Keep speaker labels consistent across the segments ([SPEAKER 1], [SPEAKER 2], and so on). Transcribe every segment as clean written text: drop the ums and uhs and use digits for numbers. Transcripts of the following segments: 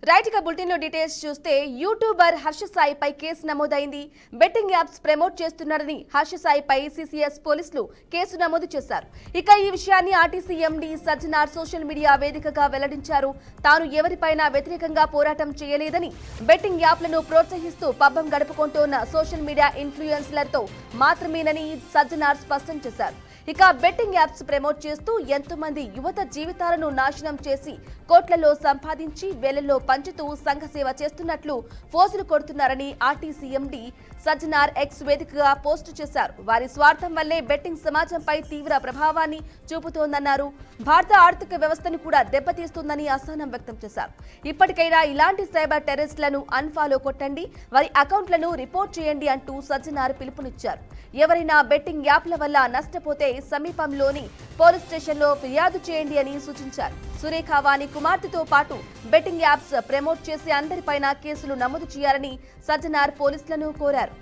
[SPEAKER 1] Right గా bulletin లో details చూస్తే యూట్యూబర్ హర్ష సాయిపై కేసు నమోదైంది. బెట్టింగ్ యాప్స్ ప్రమోట్ చేస్తున్నారని హర్ష సాయిపై సిసిఎస్ పోలీసులు కేసు నమోదు చేశారు. ఇక ఈ విషయాన్ని RTC MD Sajjanar social media వేదికగా వెల్లడించారు. తాను ఎవరిపైనా వ్యతిరేకంగా పోరాటం చేయలేదని, బెట్టింగ్ యాప్లను ప్రోత్సహిస్తూ పబ్బం గడుపుకుంటోన్న సోషల్ మీడియా ఇన్ఫ్లుయెన్సర్లతో మాత్రమేనని సజ్జనార్ స్పష్టం చేశారు. ఇక బెట్టింగ్ యాప్స్ ప్రమోట్ చేస్తూ ఎంతో మంది యువత జీవితాలను నాశనం చేసి కోట్లలో సంపాదించి వేలల్లో పంచుతూ సంఘ సేవ చేస్తున్నట్లు ఫోజులు కొడుతున్నారని ఆర్టీసీ ఎండీ సజ్జనార్ ఎక్స్ వేదికగా పోస్టు చేశారు. వారి స్వార్థం వల్లే బెట్టింగ్ సమాజంపై తీవ్ర ప్రభావాన్ని చూపుతోందన్నారు. భారత ఆర్థిక వ్యవస్థను కూడా దెబ్బతీస్తుందని అసహనం వ్యక్తం చేశారు. ఇప్పటికైనా ఇలాంటి సైబర్ టెర్రరిస్టులను అన్ఫాలో కొట్టండి, వారి అకౌంట్లను రిపోర్ట్ చేయండి అంటూ సజ్జనార్ పిలుపునిచ్చారు. ఎవరైనా బెట్టింగ్ యాప్ల వల్ల నష్టపోతే సమీపంలోని పోలీస్ స్టేషన్లో ఫిర్యాదు చేయండి అని సూచించారు. సురేఖ వాణి కుమార్తెతో పాటు బెట్టింగ్ యాప్స్ ప్రమోట్ చేసే అందరిపైన కేసులు నమోదు చేయాలని సజ్జనార్ పోలీసులను కోరారు.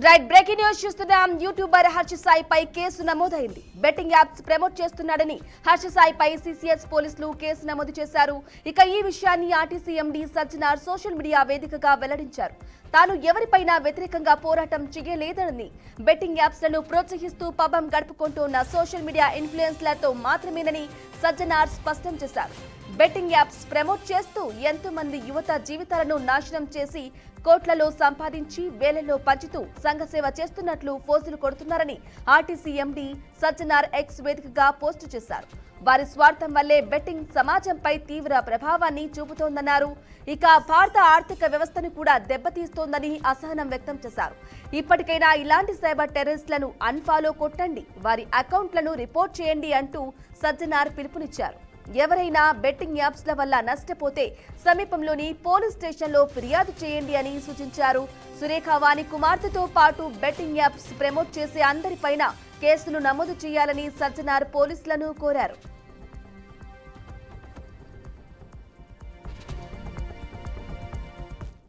[SPEAKER 1] రైట్ బ్రేకింగ్ న్యూస్ చూస్తున్నాం. యూట్యూబర్ హర్ష సాయిపై కేసు నమోదైంది. బెట్టింగ్ యాప్స్ ప్రమోట్ చేస్తున్నాడని హర్ష సాయిపై సిసిఎస్ పోలీసులు కేసు నమోదు చేశారు. ఇక ఈ విషయాన్ని RTC MD Sajjanar social media వేదికగా వెల్లడించారు. తాను ఎవరిపైనా వ్యతిరేకంగా పోరాటం చేయలేదని, బెట్టింగ్ యాప్స్ లను ప్రోత్సహిస్తూ పబ్బం గడుపుకుంటున్న సోషల్ మీడియా ఇన్ఫ్లుయెన్సర్లతో మాత్రమేనని సజ్జనార్ స్పష్టం చేశారు. బెట్టింగ్ యాప్స్ ప్రమోట్ చేస్తూ ఎంతో మంది యువత జీవితాలను నాశనం చేసి కోట్లలో సంపాదించి వేలల్లో పంచుతూ సంఘ సేవ చేస్తున్నట్లు ఫోజులు కొడుతున్నారని ఆర్టీసీ ఎండీ సజ్జనార్ ఎక్స్ వేదికగా పోస్టు చేశారు. వారి స్వార్థం వల్లే బెట్టింగ్ సమాజంపై తీవ్ర ప్రభావాన్ని చూపుతోందన్నారు. ఇక భారత ఆర్థిక వ్యవస్థను కూడా దెబ్బతీస్తోందని అసహనం వ్యక్తం చేశారు. ఇప్పటికైనా ఇలాంటి సైబర్ టెర్రరిస్టులను అన్ఫాలో కొట్టండి, వారి అకౌంట్లను రిపోర్ట్ చేయండి అంటూ సజ్జనార్ పిలుపునిచ్చారు. ఎవరైనా బెట్టింగ్ యాప్స్ల వల్ల నష్టపోతే సమీపంలోని పోలీస్ స్టేషన్లో ఫిర్యాదు చేయండి అని సూచించారు. సురేఖ వాణి కుమార్తెతో పాటు బెట్టింగ్ యాప్స్ ప్రమోట్ చేసే అందరిపైన కేసులు నమోదు చేయాలని సజ్జనార్ పోలీసులను కోరారు.